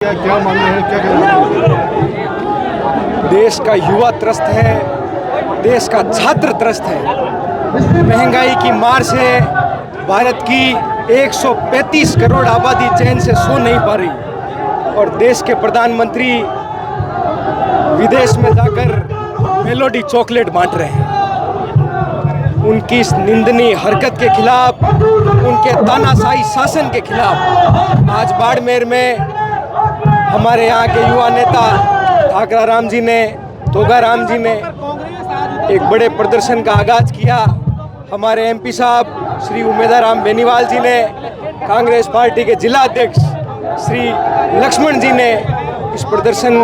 क्या मानना है, क्या कहना है? देश का युवा त्रस्त है, देश का छात्र त्रस्त है। महंगाई की मार से भारत की 135 करोड़ आबादी चैन से सो नहीं पा रही और देश के प्रधानमंत्री विदेश में जाकर मेलोडी चॉकलेट बांट रहे हैं। उनकी इस निंदनीय हरकत के खिलाफ, उनके तानाशाही शासन के खिलाफ आज बाड़मेर में हमारे यहाँ के युवा नेता ठाकरा राम जी ने, तोगाराम जी ने एक बड़े प्रदर्शन का आगाज किया। हमारे एमपी साहब श्री उमेदाराम बेनीवाल जी ने, कांग्रेस पार्टी के जिला अध्यक्ष श्री लक्ष्मण जी ने इस प्रदर्शन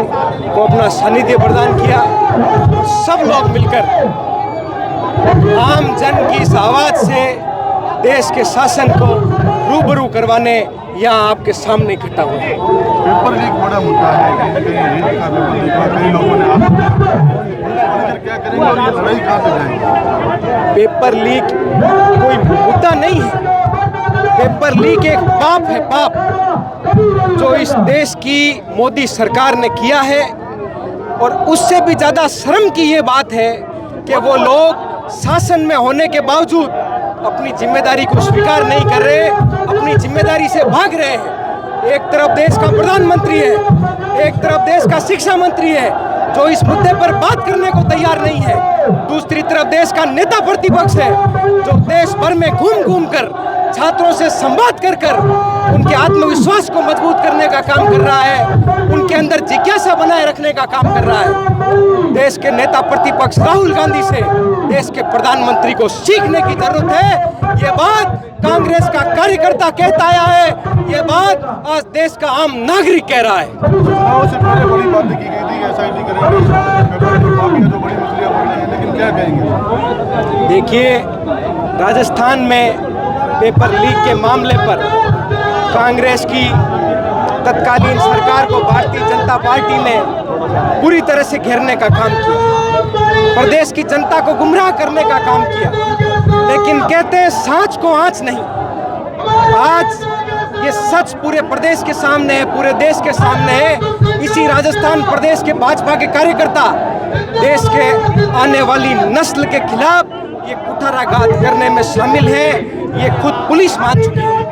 को अपना सानिध्य प्रदान किया। सब लोग मिलकर आम जन की इस आवाज से देश के शासन को रूबरू करवाने यहाँ आपके सामने इकट्ठा हुए। पेपर लीक बड़ा मुद्दा है, रीत का पेपर लीक कई लोगों ने आप क्या करेंगे और ये लड़ाई कहाँ से जाएगी? पेपर लीक कोई मुद्दा नहीं है। पेपर लीक एक पाप है, पाप जो इस देश की मोदी सरकार ने किया है। और उससे भी ज़्यादा शर्म की ये बात है कि वो लोग शासन में होने के बावजूद अपनी जिम्मेदारी को स्वीकार नहीं कर रहे, अपनी जिम्मेदारी से भाग रहे हैं। एक तरफ देश का प्रधानमंत्री है, एक तरफ देश का शिक्षा मंत्री है जो इस मुद्दे पर बात करने को तैयार नहीं है। दूसरी तरफ देश का नेता प्रतिपक्ष है जो देश भर में घूम घूम कर छात्रों से संवाद कर कर उनके आत्मविश्वास को मजबूत करने का काम कर रहा है, उनके अंदर जिज्ञासा बनाए रखने का काम कर रहा है। देश के नेता प्रतिपक्ष राहुल गांधी से देश के प्रधानमंत्री को सीखने की जरूरत है। ये बात कांग्रेस का कार्यकर्ता कहता आया है, ये बात आज देश का आम नागरिक कह रहा है। चुनाव से पहले बड़ी बातें की गई थी, एसआईटी करेंगे, पेपर लीक माफिया जो बड़ी मछलियां पड़ रही हैं, लेकिन क्या कहेंगे? देखिए, राजस्थान में पेपर लीक के मामले पर कांग्रेस की तत्कालीन सरकार को भारतीय जनता पार्टी ने पूरी तरह से घेरने का काम किया, प्रदेश की जनता को गुमराह करने का काम किया। लेकिन कहते हैं सांच को आंच नहीं। आज ये सच पूरे प्रदेश के सामने है, पूरे देश के सामने है। इसी राजस्थान प्रदेश के भाजपा के कार्यकर्ता देश के आने वाली नस्ल के खिलाफ ये कुठाराघात करने में शामिल है। ये खुद पुलिस मान चुकी है।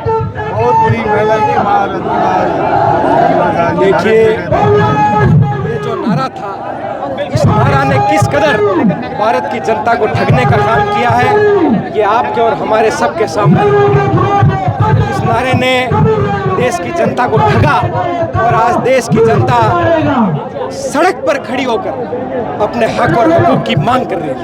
बहुत बड़ी महंगाई की मार। देखिए, ये जो नारा था, इस नारा ने किस कदर भारत की जनता को ठगने का काम किया है, ये आपके और हमारे सबके सामने है। इस नारे ने देश की जनता को ठगा और आज देश की जनता सड़क पर खड़ी होकर अपने हक और हुकूक की मांग कर रही है।